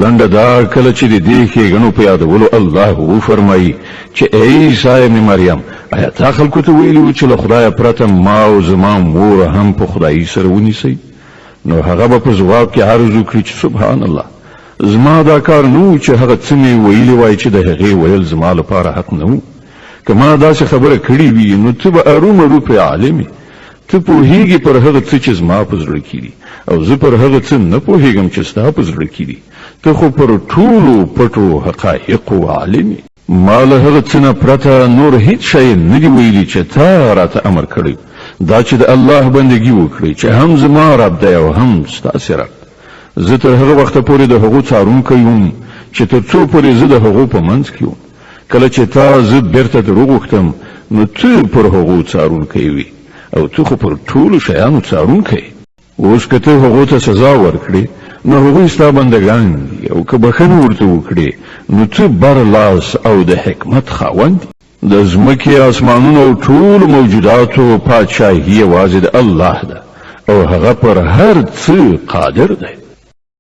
لنډه دا کله چې د دې ښېګڼو په یادولو الله وفرمایي چې ای عیسی ابن مریم آیا تا خلکو ته ویلي وو چې له خدایه پرته ما او زما مور هم په خدایي سره ونیسئ نو هغه به په ځواب کې عرض وکړي چې سبحان الله زما دا کار نه و چې هغه څه مې ویلي وای چې د هغې ویل زما لپاره حق نه و که ما داسې خبره کړې وي نو ته به ارومرو پرې عالم یې ته پوهېږي پر هغه څه چې زما په زړه کې دي او زه پر هغه څه نه پوهېږم چې ستا په زړه کې دي ته خو پر ټولو پټو حقایقو عالم یې ما له هغه څه نه پرته نور هیڅ شی نه دي ویلي چې تا راته امر کړی دا چې د الله بندګي وکړي چې هم زما رب دی او هم ستاسې رب زه تر هغه وخته پورې د هغو څارونکی یم چې تر څو پورې زه د هغو په منځ کې یم کله چې تا زه بیرته در وغوښتم نو ته پر هغو څارونکی وي او ته خو پر ټولو شیانو څارونکی اوس که ته هغو ته سزا ورکړې نو هغوی ستا بندګان دي او که بښنه ورته وکړې نو ته بر لاس او د حکمت خاوند د ځمکې اسمانونو او ټولو موجوداتو پادشاهي یوازې د الله ده او هغه پر هر څه قادر دی